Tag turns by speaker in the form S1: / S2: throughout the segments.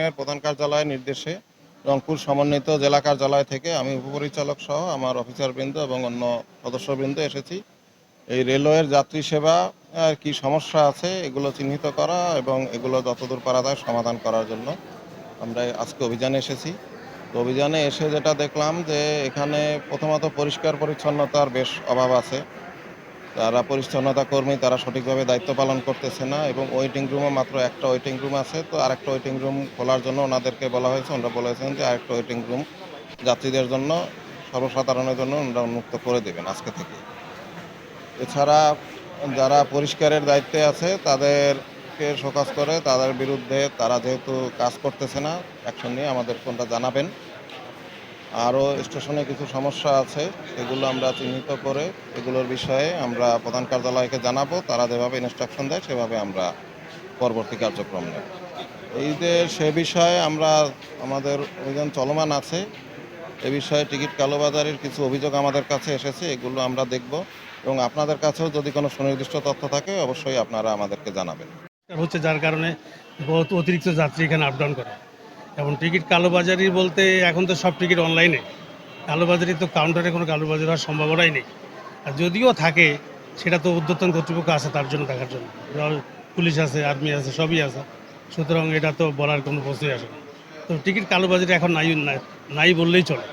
S1: ইউনিয়নের প্রধান কার্যালয়ের নির্দেশে রংপুর সমন্বিত জেলা কার্যালয় থেকে আমি উপপরিচালক সহ আমার অফিসারবৃন্দ এবং অন্য সদস্যবৃন্দ এসেছি এই রেলওয়ের যাত্রী সেবা কি সমস্যা আছে এগুলো চিহ্নিত করা এবং এগুলো যতদূর পারা যায় সমাধান করার জন্য আমরা আজকে অভিযানে এসেছি। তো অভিযানে এসে যেটা দেখলাম যে এখানে প্রথমত পরিষ্কার পরিচ্ছন্নতার বেশ অভাব আছে। যারা পরিচ্ছন্নতা কর্মী তারা সঠিকভাবে দায়িত্ব পালন করতেছে না এবং ওয়েটিং রুমও মাত্র একটা ওয়েটিং রুম আছে। তো আরেকটা ওয়েটিং রুম খোলার জন্য ওনাদেরকে বলা হয়েছে। ওনারা বলেছেন যে আরেকটা ওয়েটিং রুম যাত্রীদের জন্য সর্বসাধারণের জন্য ওনারা উন্মুক্ত করে দেবেন আজকে থেকে। এছাড়া যারা পরিষ্কারের দায়িত্বে আছে তাদেরকে শোকজ করে তাদের বিরুদ্ধে তারা যেহেতু কাজ করতেছে না অ্যাকশন নিয়ে আমাদের কোনটা জানাবেন। আরও স্টেশনে কিছু সমস্যা আছে সেগুলো আমরা চিহ্নিত করে এগুলোর বিষয়ে আমরা প্রধান কার্যালয়কে জানাবো। তারা যেভাবে ইনস্ট্রাকশন দেয় সেভাবে আমরা পরবর্তী কার্যক্রম নেব। এই যে সে বিষয়ে আমরা আমাদের অভিযান চলমান আছে। এ বিষয়ে টিকিট কালোবাজারির কিছু অভিযোগ আমাদের কাছে এসেছে, এগুলো আমরা দেখব এবং আপনাদের কাছেও যদি কোনো সুনির্দিষ্ট তথ্য থাকে অবশ্যই আপনারা আমাদেরকে জানাবেন।
S2: হচ্ছে যার কারণে বহুত অতিরিক্ত যাত্রী এখানে আপ ডাউন করে এবং টিকিট কালোবাজারি বলতে এখন তো সব টিকিট অনলাইনে। কালোবাজারি তো কাউন্টারে কোনো কালোবাজারি হওয়ার সম্ভাবনাই নেই। আর যদিও থাকে সেটা তো ঊর্ধ্বতন কর্তৃপক্ষ আছে তার জন্য দেখার জন্য, পুলিশ আছে, আর্মি আছে, সবই আছে। সুতরাং এটা তো বলার কোনো প্রশ্নই আসে না। তো টিকিট কালোবাজারি এখন নাই বললেই চলে,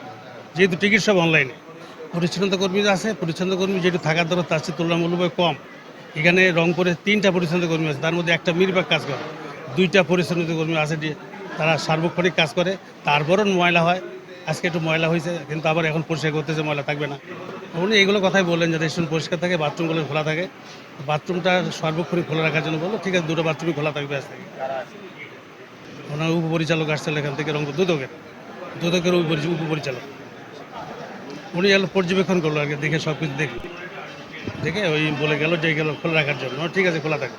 S2: যেহেতু টিকিট সব অনলাইনে। পরিচ্ছন্নতা কর্মী আছে, পরিচ্ছন্নতা কর্মী যেহেতু থাকার দরকার তার চেয়ে তুলনামূলকভাবে কম। এখানে রংপুরে 3টা পরিচ্ছন্নতা কর্মী আছে, তার মধ্যে একটা মিরবাগ কাজ করে, 2টা পরিচ্ছন্নতা কর্মী আছে তারা সার্বক্ষণিক কাজ করে। তারপরও ময়লা হয়, আজকে একটু ময়লা হয়েছে কিন্তু আবার এখন পরিষ্কার করতেছে, ময়লা থাকবে না। উনি এগুলো কথাই বললেন যাতে স্টেশন পরিষ্কার থাকে, বাথরুমগুলো খোলা থাকে। বাথরুমটা সার্বক্ষণিক খোলা রাখার জন্য বললো, ঠিক আছে 2টা বাথরুমই খোলা থাকবে আজ থেকে। ওনার উপপরিচালক আসছিল এখান থেকে রংপুর দুদকের উপপরিচালক, উনি এলো পর্যবেক্ষণ করলো আর কি, দেখে সব কিছু দেখে ওই বলে গেল যে গেল খোলা রাখার জন্য। ঠিক আছে, খোলা থাকবে।